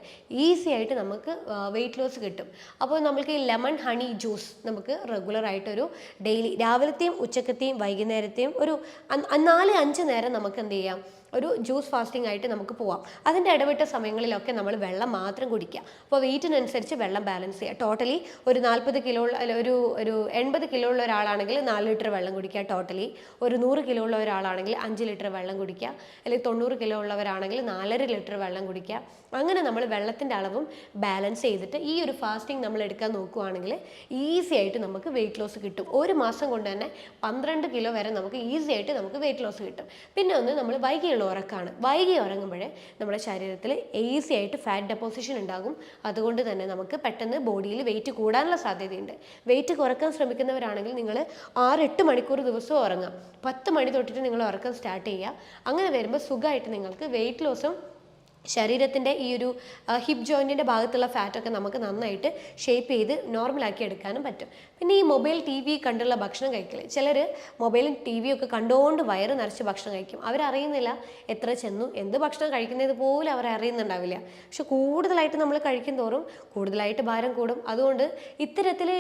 A: ഈസി ആയിട്ട് നമുക്ക് വെയിറ്റ് ലോസ് കിട്ടും. അപ്പോൾ നമുക്ക് ഈ ലെമൺ ഹണി ജ്യൂസ് നമുക്ക് റെഗുലറായിട്ടൊരു ഡെയിലി രാവിലത്തെയും ഉച്ചക്കത്തെയും വൈകുന്നേരത്തെയും ഒരു 4-5 നേരം നമുക്ക് എന്ത് ചെയ്യാം, ഒരു ജ്യൂസ് ഫാസ്റ്റിംഗ് ആയിട്ട് നമുക്ക് പോവാം. അതിൻ്റെ ഇടവിട്ട സമയങ്ങളിലൊക്കെ നമ്മൾ വെള്ളം മാത്രം കുടിക്കുക. അപ്പോൾ വെയിറ്റിനനുസരിച്ച് വെള്ളം ബാലൻസ് ചെയ്യുക. ടോട്ടലി ഒരു 40 കിലോ ഒരു 80 കിലോ ഉള്ള ഒരാളാണെങ്കിൽ 4 ലിറ്റർ വെള്ളം കുടിക്കുക. ടോട്ടലി ഒരു 100 കിലോ ഉള്ള ഒരാളാണെങ്കിൽ 5 ലിറ്റർ വെള്ളം കുടിക്കുക. അല്ലെങ്കിൽ 90 കിലോ ഉള്ളവരാണെങ്കിൽ 4.5 ലിറ്റർ വെള്ളം കുടിക്കുക. അങ്ങനെ നമ്മൾ വെള്ളത്തിൻ്റെ അളവും ബാലൻസ് ചെയ്തിട്ട് ഈ ഒരു ഫാസ്റ്റിംഗ് നമ്മൾ എടുക്കാൻ നോക്കുകയാണെങ്കിൽ ഈസി ആയിട്ട് നമുക്ക് വെയിറ്റ് ലോസ് കിട്ടും. ഒരു മാസം കൊണ്ട് തന്നെ 12 കിലോ വരെ നമുക്ക് ഈസി ആയിട്ട് നമുക്ക് വെയിറ്റ് ലോസ് കിട്ടും. പിന്നെ ഒന്ന് നമ്മൾ വൈകിയുള്ള ഉറക്കമാണ്. വൈകി ഉറങ്ങുമ്പോഴേ നമ്മുടെ ശരീരത്തിൽ ഈസി ആയിട്ട് ഫാറ്റ് ഡെപ്പോസിഷൻ ഉണ്ടാകും. അതുകൊണ്ട് തന്നെ നമുക്ക് പെട്ടെന്ന് ബോഡിയിൽ വെയിറ്റ് കൂടാനുള്ള സാധ്യതയുണ്ട്. വെയിറ്റ് കുറക്കാൻ ശ്രമിക്കുന്നവരാണെങ്കിൽ നിങ്ങൾ 6-8 മണിക്കൂർ ദിവസവും ഉറങ്ങാം. 10 മണി തൊട്ടിട്ട് നിങ്ങൾ ഉറക്കം സ്റ്റാർട്ട് ചെയ്യുക. അങ്ങനെ വരുമ്പോൾ സുഖമായിട്ട് നിങ്ങൾക്ക് വെയിറ്റ് ലോസും ശരീരത്തിൻ്റെ ഈ ഒരു ഹിപ്പ് ജോയിൻറ്റിൻ്റെ ഭാഗത്തുള്ള ഫാറ്റൊക്കെ നമുക്ക് നന്നായിട്ട് ഷേപ്പ് ചെയ്ത് നോർമലാക്കി എടുക്കാനും പറ്റും. പിന്നെ ഈ മൊബൈൽ ടി വി കണ്ടുള്ള ഭക്ഷണം കഴിക്കൽ, ചിലർ മൊബൈലും ടി വിയൊക്കെ കണ്ടുകൊണ്ട് വയറ് നിറച്ച് ഭക്ഷണം കഴിക്കും. അവരറിയുന്നില്ല എത്ര ചെന്നു, എന്ത് ഭക്ഷണം കഴിക്കുന്നത് പോലും അവർ അറിയുന്നുണ്ടാവില്ല. പക്ഷെ കൂടുതലായിട്ട് നമ്മൾ കഴിക്കും തോറും കൂടുതലായിട്ട് ഭാരം കൂടും. അതുകൊണ്ട് ഇത്തരത്തിൽ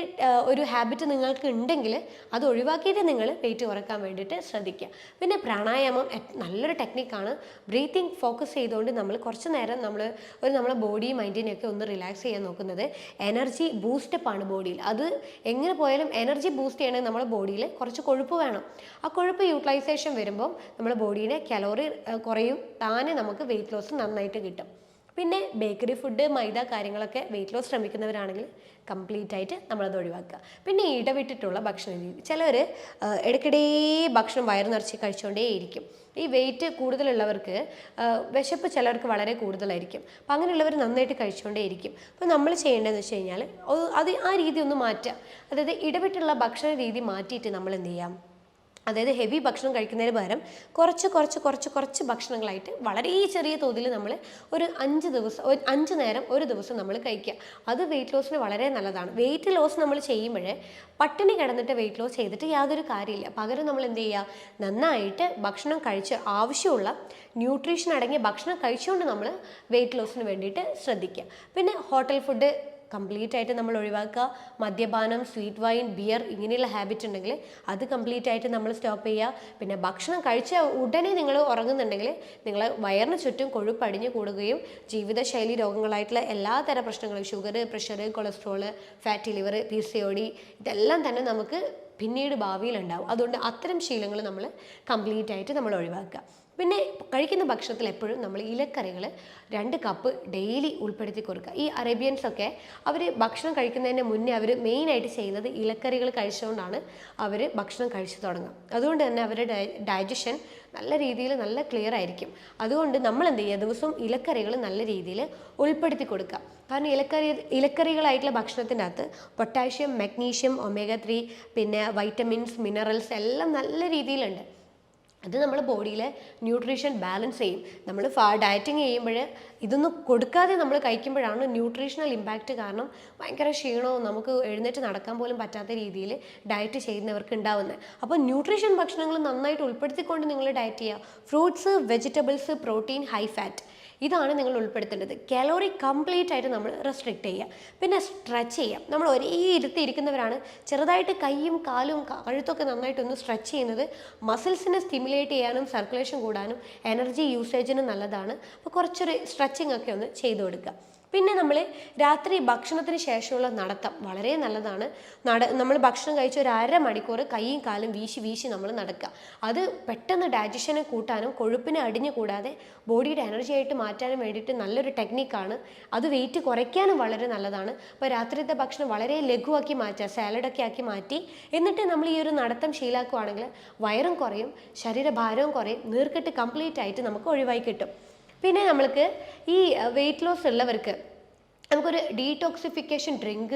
A: ഒരു ഹാബിറ്റ് നിങ്ങൾക്ക് ഉണ്ടെങ്കിൽ അത് ഒഴിവാക്കിയിട്ട് നിങ്ങൾ വെയിറ്റ് കുറക്കാൻ വേണ്ടിയിട്ട് ശ്രദ്ധിക്കുക. പിന്നെ പ്രാണായാമം നല്ലൊരു ടെക്നിക്കാണ്. ബ്രീത്തിങ് ഫോക്കസ് ചെയ്തുകൊണ്ട് നമ്മൾ കുറച്ച് നേരം നമ്മളെ ബോഡി മൈൻഡിനെയൊക്കെ ഒന്ന് റിലാക്സ് ചെയ്യാൻ നോക്കുന്നത് എനർജി ബൂസ്റ്റപ്പ് ആണ് ബോഡിയിൽ. അത് എങ്ങനെ പോയാലും എനർജി ബൂസ്റ്റ് ചെയ്യണമെങ്കിൽ നമ്മുടെ ബോഡിയിൽ കുറച്ച് കൊഴുപ്പ് വേണം. ആ കൊഴുപ്പ് യൂട്ടിലൈസേഷൻ വരുമ്പം നമ്മുടെ ബോഡിയിലെ കലോറി കുറയും. താനെ നമുക്ക് വെയിറ്റ് ലോസ് നന്നായിട്ട് കിട്ടും. പിന്നെ ബേക്കറി ഫുഡ്, മൈദ കാര്യങ്ങളൊക്കെ വെയിറ്റ് ലോസ് ശ്രമിക്കുന്നവരാണെങ്കിൽ കംപ്ലീറ്റ് ആയിട്ട് നമ്മളത് ഒഴിവാക്കുക. പിന്നെ ഇടവിട്ടിട്ടുള്ള ഭക്ഷണ രീതി, ചിലർ ഇടയ്ക്കിടെ ഭക്ഷണം വയറ് നിറച്ച് കഴിച്ചുകൊണ്ടേയിരിക്കും. ഈ വെയിറ്റ് കൂടുതലുള്ളവർക്ക് വിശപ്പ് ചിലർക്ക് വളരെ കൂടുതലായിരിക്കും. അപ്പം അങ്ങനെയുള്ളവർ നന്നായിട്ട് കഴിച്ചുകൊണ്ടേയിരിക്കും. അപ്പോൾ നമ്മൾ ചെയ്യേണ്ടതെന്ന് വെച്ച് കഴിഞ്ഞാൽ അത് ആ രീതി ഒന്ന് മാറ്റുക. അതായത് ഇടവിട്ടുള്ള ഭക്ഷണ രീതി മാറ്റിയിട്ട് നമ്മൾ എന്ത് ചെയ്യാം, അതായത് ഹെവി ഭക്ഷണം കഴിക്കുന്നതിന് പകരം കുറച്ച് ഭക്ഷണങ്ങളായിട്ട് വളരെ ചെറിയ തോതിൽ നമ്മൾ ഒരു 5 നേരം ഒരു ദിവസം നമ്മൾ കഴിക്കുക. അത് വെയിറ്റ് ലോസിന് വളരെ നല്ലതാണ്. വെയിറ്റ് ലോസ് നമ്മൾ ചെയ്യുമ്പോൾ പട്ടിണി കിടന്നിട്ട് വെയിറ്റ് ലോസ് ചെയ്തിട്ട് യാതൊരു കാര്യമില്ല. പകരം നമ്മൾ എന്ത് ചെയ്യുക, നന്നായിട്ട് ഭക്ഷണം കഴിച്ച് ആവശ്യമുള്ള ന്യൂട്രീഷൻ അടങ്ങിയ ഭക്ഷണം കഴിച്ചുകൊണ്ട് നമ്മൾ വെയിറ്റ് ലോസിന് വേണ്ടിയിട്ട് ശ്രദ്ധിക്കുക. പിന്നെ ഹോട്ടൽ ഫുഡ് കംപ്ലീറ്റ് ആയിട്ട് നമ്മൾ ഒഴിവാക്കുക. മദ്യപാനം, സ്വീറ്റ് വൈൻ, ബിയർ ഇങ്ങനെയുള്ള ഹാബിറ്റ് ഉണ്ടെങ്കിൽ അത് കംപ്ലീറ്റ് ആയിട്ട് നമ്മൾ സ്റ്റോപ്പ് ചെയ്യുക. പിന്നെ ഭക്ഷണം കഴിച്ച ഉടനെ നിങ്ങൾ ഉറങ്ങുന്നുണ്ടെങ്കിൽ നിങ്ങൾ വയറിന് ചുറ്റും കൊഴുപ്പ് അടിഞ്ഞു കൂടുകയും ജീവിതശൈലി രോഗങ്ങളായിട്ടുള്ള എല്ലാ തരം പ്രശ്നങ്ങളും, sugar, pressure, cholesterol, fatty liver, PCOD ഇതെല്ലാം തന്നെ നമുക്ക് പിന്നീട് ഭാവിയിൽ ഉണ്ടാവും. അതുകൊണ്ട് അത്തരം ശീലങ്ങൾ നമ്മൾ കംപ്ലീറ്റ് ആയിട്ട് നമ്മൾ ഒഴിവാക്കുക. പിന്നെ കഴിക്കുന്ന ഭക്ഷണത്തിൽ എപ്പോഴും നമ്മൾ ഇലക്കറികൾ 2 കപ്പ് ഡെയിലി ഉൾപ്പെടുത്തി കൊടുക്കുക. ഈ അറേബ്യൻസൊക്കെ അവർ ഭക്ഷണം കഴിക്കുന്നതിന് മുന്നേ അവർ മെയിനായിട്ട് ചെയ്യുന്നത് ഇലക്കറികൾ കഴിച്ചുകൊണ്ടാണ് അവർ ഭക്ഷണം കഴിച്ചു തുടങ്ങുക. അതുകൊണ്ട് തന്നെ അവരുടെ ഡൈജഷൻ നല്ല രീതിയിൽ നല്ല ക്ലിയർ ആയിരിക്കും. അതുകൊണ്ട് നമ്മൾ എന്ത് ചെയ്യുക, ദിവസവും ഇലക്കറികൾ നല്ല രീതിയിൽ ഉൾപ്പെടുത്തി കൊടുക്കുക. കാരണം ഇലക്കറികളായിട്ടുള്ള ഭക്ഷണത്തിൻ്റെ അകത്ത് പൊട്ടാഷ്യം, മഗ്നീഷ്യം, ഒമേഗ 3 പിന്നെ വൈറ്റമിൻസ്, മിനറൽസ് എല്ലാം നല്ല രീതിയിലുണ്ട്. അത് നമ്മുടെ ബോഡിയിലെ ന്യൂട്രീഷൻ ബാലൻസ് ചെയ്യും. നമ്മൾ ഡയറ്റിങ് ചെയ്യുമ്പോൾ ഇതൊന്നും കൊടുക്കാതെ നമ്മൾ കഴിക്കുമ്പോഴാണ് ന്യൂട്രീഷണൽ ഇമ്പാക്റ്റ് കാരണം ഭയങ്കര ക്ഷീണവും നമുക്ക് എഴുന്നേറ്റ് നടക്കാൻ പോലും പറ്റാത്ത രീതിയിൽ ഡയറ്റ് ചെയ്യുന്നവർക്ക് ഉണ്ടാവുന്നത്. അപ്പോൾ ന്യൂട്രീഷൻ ഭക്ഷണങ്ങൾ നന്നായിട്ട് ഉൾപ്പെടുത്തിക്കൊണ്ട് നിങ്ങൾ ഡയറ്റ് ചെയ്യുക. Fruits, vegetables, protein, high fat ഇതാണ് നിങ്ങൾ ഉൾപ്പെടുത്തേണ്ടത്. കാലോറി കംപ്ലീറ്റ് ആയിട്ട് നമ്മൾ റെസ്ട്രിക്റ്റ് ചെയ്യുക. പിന്നെ സ്ട്രെച്ച് ചെയ്യുക. നമ്മൾ ഒരേ ഇരുത്തി ഇരിക്കുന്നവരാണ്, ചെറുതായിട്ട് കൈയും കാലും കഴുത്തൊക്കെ നന്നായിട്ടൊന്ന് സ്ട്രെച്ച് ചെയ്യുന്നത് മസിൽസിനെ സ്റ്റിമുലേറ്റ് ചെയ്യാനും സർക്കുലേഷൻ കൂടാനും എനർജി യൂസേജിനും നല്ലതാണ്. അപ്പോൾ കുറച്ചൊരു സ്ട്രെച്ചിങ് ഒക്കെ ഒന്ന് ചെയ്തു കൊടുക്കുക. പിന്നെ നമ്മൾ രാത്രി ഭക്ഷണത്തിന് ശേഷമുള്ള നടത്തം വളരെ നല്ലതാണ്. നമ്മൾ ഭക്ഷണം കഴിച്ച് ഒരു 1/2 മണിക്കൂർ കൈയും കാലും വീശി നമ്മൾ നടക്കുക. അത് പെട്ടെന്ന് ഡൈജഷനെ കൂട്ടാനും കൊഴുപ്പിനെ അടിഞ്ഞു കൂടാതെ ബോഡിയുടെ എനർജി ആയിട്ട് മാറ്റാനും വേണ്ടിയിട്ട് നല്ലൊരു ടെക്നിക്കാണ്. അത് വെയിറ്റ് കുറയ്ക്കാനും വളരെ നല്ലതാണ്. അപ്പോൾ രാത്രിത്തെ ഭക്ഷണം വളരെ ലഘുവാക്കി മാറ്റുക, സാലഡൊക്കെ ആക്കി മാറ്റി എന്നിട്ട് നമ്മൾ ഈ ഒരു നടത്തം ശീലാക്കുകയാണെങ്കിൽ വയറും കുറയും, ശരീരഭാരവും കുറയും, നീർക്കെട്ട് കംപ്ലീറ്റ് ആയിട്ട് നമുക്ക് ഒഴിവായി കിട്ടും. പിന്നെ നമ്മൾക്ക് ഈ വെയിറ്റ് ലോസ് ഉള്ളവർക്ക് നമുക്കൊരു ഡീടോക്സിഫിക്കേഷൻ ഡ്രിങ്ക്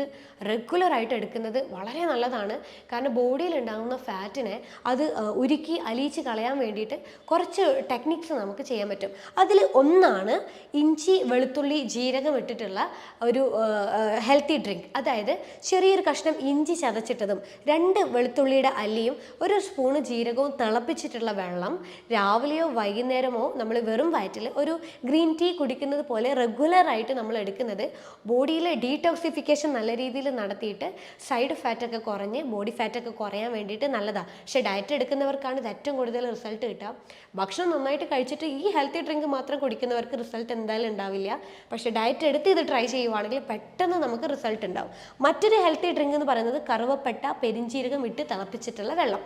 A: റെഗുലറായിട്ട് എടുക്കുന്നത് വളരെ നല്ലതാണ്. കാരണം ബോഡിയിൽ ഉണ്ടാകുന്ന ഫാറ്റിനെ അത് ഉരുക്കി അലിയിച്ച് കളയാൻ വേണ്ടിയിട്ട് കുറച്ച് ടെക്നിക്സ് നമുക്ക് ചെയ്യാൻ പറ്റും. അതിൽ ഒന്നാണ് ഇഞ്ചി വെളുത്തുള്ളി ജീരകം ഇട്ടിട്ടുള്ള ഒരു ഹെൽത്തി ഡ്രിങ്ക്. അതായത് ചെറിയൊരു കഷ്ണം ഇഞ്ചി ചതച്ചിട്ടതും 2 വെളുത്തുള്ളിയുടെ അല്ലിയും 1 സ്പൂണ് ജീരകവും തിളപ്പിച്ചിട്ടുള്ള വെള്ളം രാവിലെയോ വൈകുന്നേരമോ നമ്മൾ വെറും വയറ്റിൽ ഒരു ഗ്രീൻ ടീ കുടിക്കുന്നത് പോലെ റെഗുലറായിട്ട് നമ്മൾ എടുക്കുന്നത് ബോഡിയിലെ ഡീടോക്സിഫിക്കേഷൻ നല്ല രീതിയിൽ നടത്തിയിട്ട് സൈഡ് ഫാറ്റൊക്കെ കുറഞ്ഞ് ബോഡി ഫാറ്റൊക്കെ കുറയാൻ വേണ്ടിയിട്ട് നല്ലതാണ്. പക്ഷേ ഡയറ്റ് എടുക്കുന്നവർക്കാണ് ഇത് ഏറ്റവും കൂടുതൽ റിസൾട്ട് കിട്ടുക. ഭക്ഷണം നന്നായിട്ട് കഴിച്ചിട്ട് ഈ ഹെൽത്തി ഡ്രിങ്ക് മാത്രം കുടിക്കുന്നവർക്ക് റിസൾട്ട് എന്തായാലും ഉണ്ടാവില്ല. പക്ഷേ ഡയറ്റ് എടുത്ത് ഇത് ട്രൈ ചെയ്യുവാണെങ്കിൽ പെട്ടെന്ന് നമുക്ക് റിസൾട്ട് ഉണ്ടാവും. മറ്റൊരു ഹെൽത്തി ഡ്രിങ്ക് എന്ന് പറയുന്നത് കറുവപ്പട്ട പെരിഞ്ചീരകം ഇട്ട് തിളപ്പിച്ചിട്ടുള്ള വെള്ളം.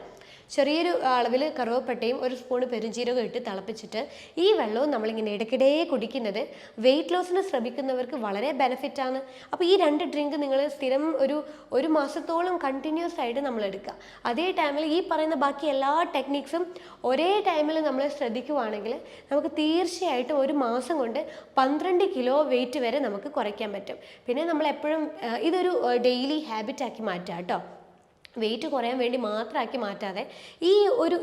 A: ചെറിയൊരു അളവിൽ കറുവപ്പട്ടയും 1 സ്പൂൺ പെരുംജീരകം ഇട്ട് തിളപ്പിച്ചിട്ട് ഈ വെള്ളവും നമ്മളിങ്ങനെ ഇടയ്ക്കിടെ കുടിക്കുന്നത് വെയിറ്റ് ലോസിന് ശ്രമിക്കുന്നവർക്ക് വളരെ ബെനിഫിറ്റാണ്. അപ്പോൾ ഈ 2 ഡ്രിങ്ക് നിങ്ങൾ സ്ഥിരം ഒരു മാസത്തോളം കണ്ടിന്യൂസ് ആയിട്ട് നമ്മൾ എടുക്കുക. അതേ ടൈമിൽ ഈ പറയുന്ന ബാക്കി എല്ലാ ടെക്നിക്സും ഒരേ ടൈമിൽ നമ്മൾ ശ്രദ്ധിക്കുവാണെങ്കിൽ നമുക്ക് തീർച്ചയായിട്ടും ഒരു മാസം കൊണ്ട് 12 കിലോ വെയിറ്റ് വരെ നമുക്ക് കുറയ്ക്കാൻ പറ്റും. പിന്നെ നമ്മൾ എപ്പോഴും ഇതൊരു ഡെയിലി ഹാബിറ്റാക്കി മാറ്റുക കേട്ടോ. വെയിറ്റ് കുറയാൻ വേണ്ടി മാത്രമാക്കി മാറ്റാതെ ഈ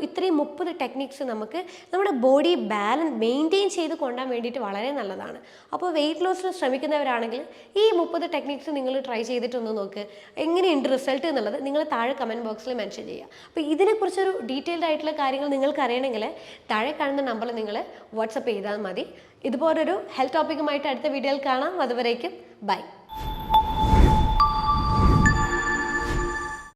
A: ഇത്രയും 30 ടെക്നിക്സ് നമുക്ക് നമ്മുടെ ബോഡി ബാലൻസ് മെയിൻറ്റെയിൻ ചെയ്ത് കൊണ്ടുപോകാൻ വേണ്ടിയിട്ട് വളരെ നല്ലതാണ്. അപ്പോൾ വെയിറ്റ് ലോസിന് ശ്രമിക്കുന്നവരാണെങ്കിൽ ഈ 30 ടെക്നിക്സ് നിങ്ങൾ ട്രൈ ചെയ്തിട്ടൊന്ന് നോക്ക്. എങ്ങനെയുണ്ട് റിസൾട്ട് എന്നുള്ളത് നിങ്ങൾ താഴെ കമൻറ്റ് ബോക്സിൽ മെൻഷൻ ചെയ്യുക. അപ്പോൾ ഇതിനെക്കുറിച്ചൊരു ഡീറ്റെയിൽഡ് ആയിട്ടുള്ള കാര്യങ്ങൾ നിങ്ങൾക്ക് അറിയണമെങ്കിൽ താഴെ കാണുന്ന നമ്പറിൽ നിങ്ങൾ വാട്സപ്പ് ചെയ്താൽ മതി. ഇതുപോലൊരു ഹെൽത്ത് ടോപ്പിക്കുമായിട്ട് അടുത്ത വീഡിയോയിൽ കാണാം. അതുവരേക്കും ബൈ.